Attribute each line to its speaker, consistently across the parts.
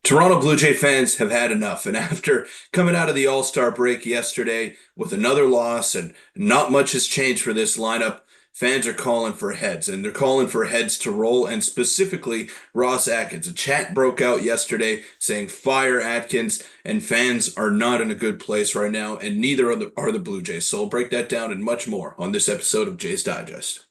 Speaker 1: Toronto Blue Jay fans have had enough, and after coming out of the All-Star break yesterday with another loss and not much has changed for this lineup, fans are calling for heads, and they're calling for heads to roll, and specifically Ross Atkins. A chat broke out yesterday saying fire Atkins, and fans are not in a good place right now, and neither are the Blue Jays. So we'll break that down and much more on this episode of Jays Digest.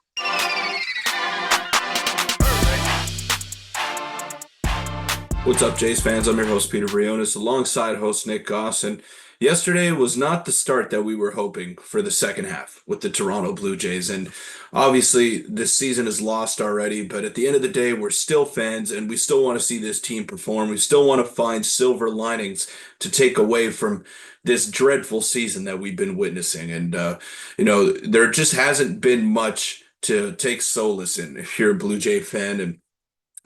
Speaker 1: What's up, Jays fans? I'm your host, Peter Vryonis, alongside host Nick Gosse. And yesterday was not the start that we were hoping for the second half with the Toronto Blue Jays. And obviously, this season is lost already, but at the end of the day, we're still fans and we still want to see this team perform. We still want to find silver linings to take away from this dreadful season that we've been witnessing. And, there just hasn't been much to take solace in if you're a Blue Jay fan. And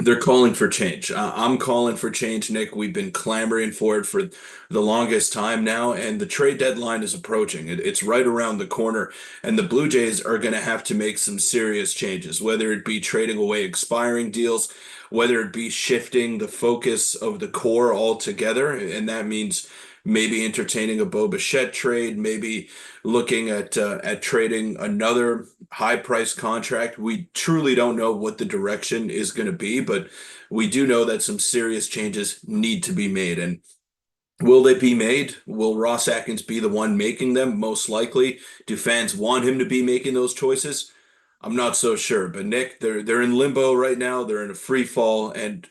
Speaker 1: they're calling for change. I'm calling for change, Nick. We've been clamoring for it for the longest time now, and the trade deadline is approaching. It's right around the corner, and the Blue Jays are going to have to make some serious changes, whether it be trading away expiring deals, whether it be shifting the focus of the core altogether, and that means maybe entertaining a Bichette trade, maybe looking at trading another high price contract. We truly don't know what the direction is going to be, but we do know that some serious changes need to be made. And will they be made? Will Ross Atkins be the one making them? Most likely. Do fans want him to be making those choices? I'm not so sure. But Nick, they're in limbo right now. They're in a free fall, and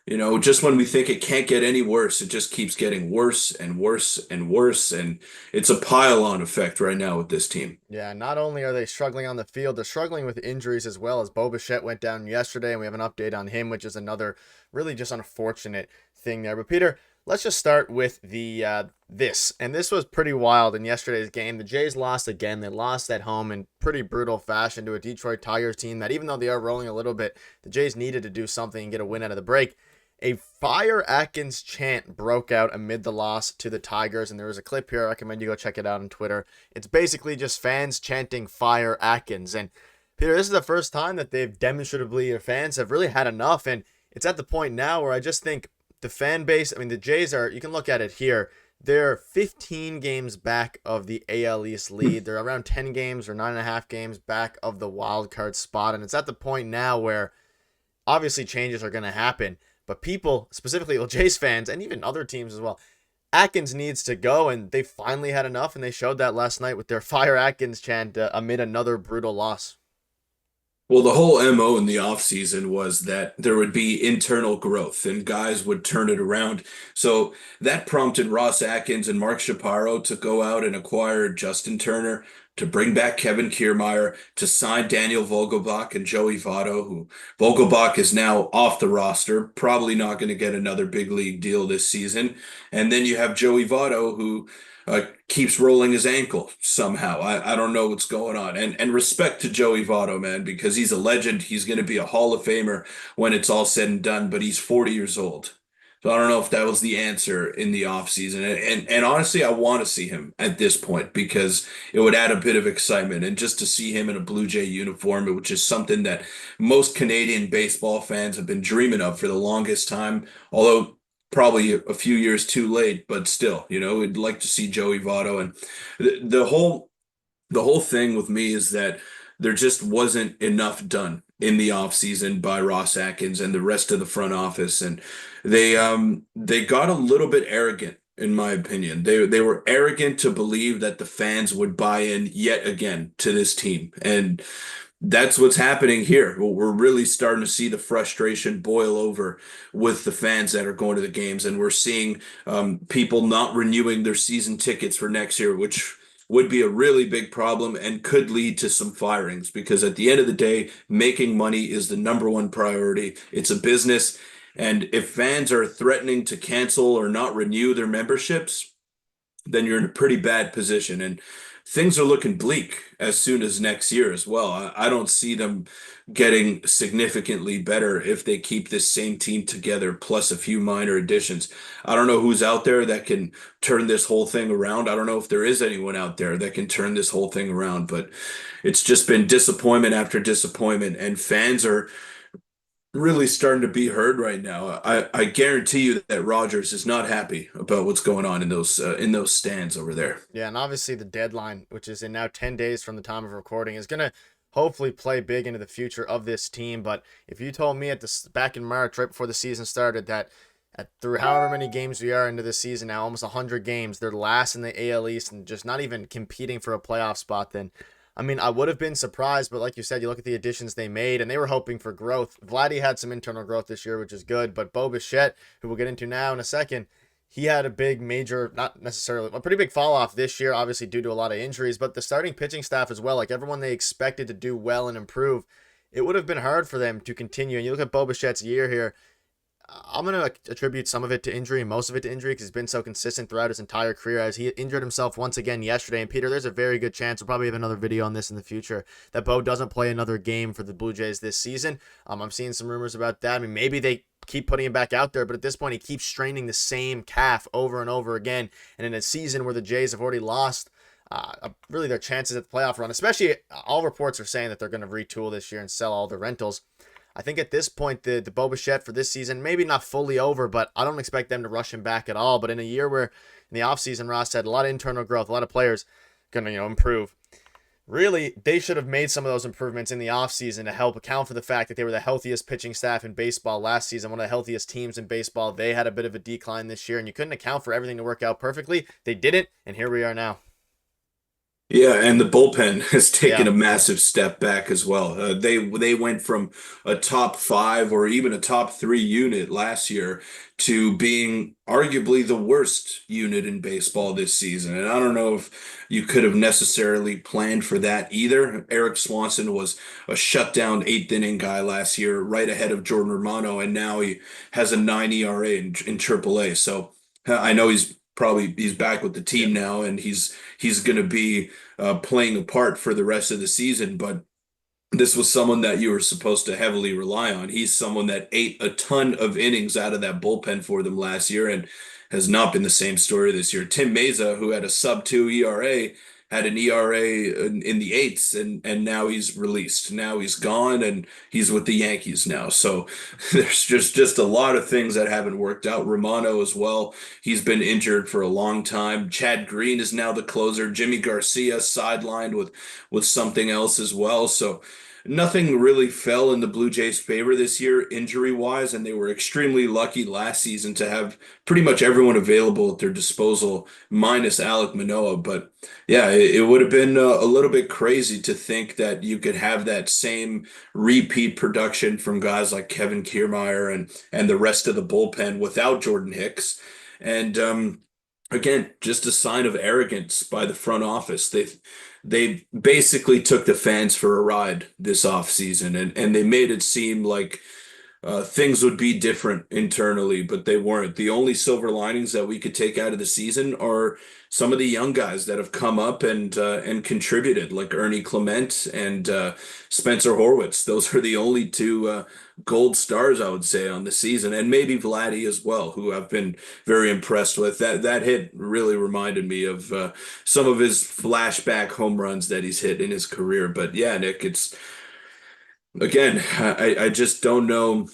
Speaker 1: just when we think it can't get any worse, it just keeps getting worse and worse and worse. And it's a pile-on effect right now with this team.
Speaker 2: Yeah, not only are they struggling on the field, they're struggling with injuries as well, as Bichette went down yesterday, and we have an update on him, which is another really just unfortunate thing there. But Peter, let's just start with this. And this was pretty wild in yesterday's game. The Jays lost again. They lost at home in pretty brutal fashion to a Detroit Tigers team that, even though they are rolling a little bit, the Jays needed to do something and get a win out of the break. A Fire Atkins chant broke out amid the loss to the Tigers, and there was a clip here. I recommend you go check it out on Twitter. It's basically just fans chanting Fire Atkins. And Peter, this is the first time that they've demonstrably, or fans have really had enough, and it's at the point now where I just think the fan base, the Jays are, you can look at it here, they're 15 games back of the AL East lead. They're around 10 games or 9.5 games back of the wild card spot, and it's at the point now where obviously changes are going to happen. But people, specifically Jays fans and even other teams as well, Atkins needs to go, and they finally had enough, and they showed that last night with their Fire Atkins chant amid another brutal loss.
Speaker 1: Well, the whole MO in the offseason was that there would be internal growth and guys would turn it around. So that prompted Ross Atkins and Mark Shapiro to go out and acquire Justin Turner, to bring back Kevin Kiermaier, to sign Daniel Vogelbach and Joey Votto, who Vogelbach is now off the roster, probably not going to get another big league deal this season. And then you have Joey Votto, who keeps rolling his ankle somehow. I don't know what's going on. And respect to Joey Votto, man, because he's a legend. He's going to be a Hall of Famer when it's all said and done, but he's 40 years old. So I don't know if that was the answer in the offseason. And honestly, I want to see him at this point because it would add a bit of excitement. And just to see him in a Blue Jay uniform, which is something that most Canadian baseball fans have been dreaming of for the longest time, although probably a few years too late, but still, we'd like to see Joey Votto. And the whole thing with me is that there just wasn't enough done in the offseason by Ross Atkins and the rest of the front office. And they got a little bit arrogant, in my opinion. They were arrogant to believe that the fans would buy in yet again to this team. And that's what's happening here. We're really starting to see the frustration boil over with the fans that are going to the games. And we're seeing people not renewing their season tickets for next year, which would be a really big problem and could lead to some firings because at the end of the day, making money is the number one priority. It's a business. And if fans are threatening to cancel or not renew their memberships, then you're in a pretty bad position. And things are looking bleak as soon as next year as well. I don't see them getting significantly better if they keep this same team together, plus a few minor additions. I don't know who's out there that can turn this whole thing around. I don't know if there is anyone out there that can turn this whole thing around, but it's just been disappointment after disappointment, and fans are really starting to be heard right now. I guarantee you that Rogers is not happy about what's going on in those stands over there.
Speaker 2: Yeah, and obviously the deadline, which is in now 10 days from the time of recording, is going to hopefully play big into the future of this team. But if you told me back in March, right before the season started, that through however many games we are into this season now, almost 100 games, they're last in the AL East and just not even competing for a playoff spot, then I mean, I would have been surprised, but like you said, you look at the additions they made, and they were hoping for growth. Vladdy had some internal growth this year, which is good, but Bichette, who we'll get into now in a second, he had a big, major, not necessarily, a pretty big fall off this year, obviously due to a lot of injuries, but the starting pitching staff as well, like everyone they expected to do well and improve, it would have been hard for them to continue. And you look at Bichette's year here, I'm going to attribute some of it to injury, most of it to injury, because he's been so consistent throughout his entire career, as he injured himself once again yesterday. And Peter, there's a very good chance, we'll probably have another video on this in the future, that Bo doesn't play another game for the Blue Jays this season. I'm seeing some rumors about that. I mean, maybe they keep putting him back out there, but at this point, he keeps straining the same calf over and over again. And in a season where the Jays have already lost really their chances at the playoff run, especially all reports are saying that they're going to retool this year and sell all the rentals. I think at this point, the Bichette for this season, maybe not fully over, but I don't expect them to rush him back at all. But in a year where in the offseason, Ross said a lot of internal growth, a lot of players going to improve. Really, they should have made some of those improvements in the offseason to help account for the fact that they were the healthiest pitching staff in baseball last season, one of the healthiest teams in baseball. They had a bit of a decline this year, and you couldn't account for everything to work out perfectly. They didn't, and here we are now.
Speaker 1: Yeah, and the bullpen has taken
Speaker 2: Yeah.
Speaker 1: a massive step back as well. They went from a top five or even a top three unit last year to being arguably the worst unit in baseball this season. And I don't know if you could have necessarily planned for that either. Eric Swanson was a shutdown eighth inning guy last year, right ahead of Jordan Romano, and now he has a 9 ERA in AAA. So I know he's back with the
Speaker 2: Yeah.
Speaker 1: team now, and he's going to be playing a part for the rest of the season. But this was someone that you were supposed to heavily rely on. He's someone that ate a ton of innings out of that bullpen for them last year and has not been the same story this year. Tim Meza, who had a sub 2 ERA, had an ERA in the eights, and now he's released. Now he's gone, and he's with the Yankees now. So there's just a lot of things that haven't worked out. Romano as well. He's been injured for a long time. Chad Green is now the closer. Jimmy Garcia sidelined with something else as well. So nothing really fell in the Blue Jays' favor this year, injury wise, and they were extremely lucky last season to have pretty much everyone available at their disposal, minus Alek Manoah. But yeah, it would have been a little bit crazy to think that you could have that same repeat production from guys like Kevin Kiermaier and the rest of the bullpen without Jordan Hicks. And again, just a sign of arrogance by the front office. They basically took the fans for a ride this offseason, and they made it seem like things would be different internally, but they weren't. The only silver linings that we could take out of the season are some of the young guys that have come up and contributed, like Ernie Clement and Spencer Horwitz. Those are the only two gold stars, I would say, on the season, and maybe Vladdy as well, who I've been very impressed with. That hit really reminded me of some of his flashback home runs that he's hit in his career. But yeah, Nick, it's again, I just don't know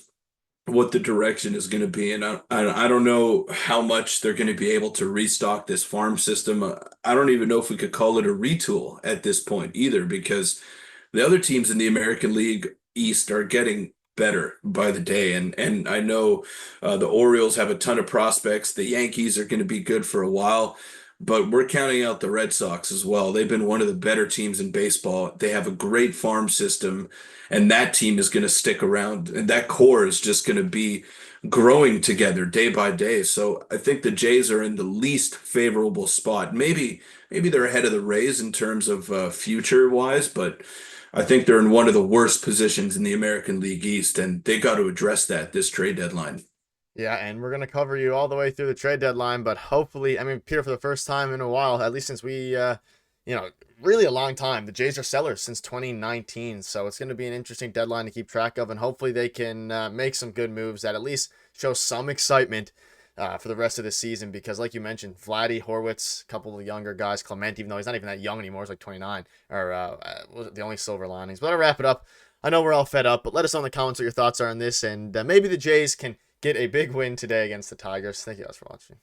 Speaker 1: what the direction is going to be. And I don't know how much they're going to be able to restock this farm system. I don't even know if we could call it a retool at this point either, because the other teams in the American League East are getting better by the day. And I know the Orioles have a ton of prospects. The Yankees are going to be good for a while. But we're counting out the Red Sox as well. They've been one of the better teams in baseball. They have a great farm system, and that team is going to stick around. And that core is just going to be growing together day by day. So I think the Jays are in the least favorable spot. Maybe they're ahead of the Rays in terms of future wise, but I think they're in one of the worst positions in the American League East, and they got to address that this trade deadline.
Speaker 2: Yeah, and we're going to cover you all the way through the trade deadline, but hopefully, I mean, Peter, for the first time in a while, at least since really a long time, the Jays are sellers since 2019, so it's going to be an interesting deadline to keep track of, and hopefully they can make some good moves that at least show some excitement for the rest of the season, because like you mentioned, Vladdy, Horwitz, a couple of younger guys, Clement, even though he's not even that young anymore, he's like 29, or was it the only silver linings. But I'll wrap it up. I know we're all fed up, but let us know in the comments what your thoughts are on this, and maybe the Jays can get a big win today against the Tigers. Thank you guys for watching.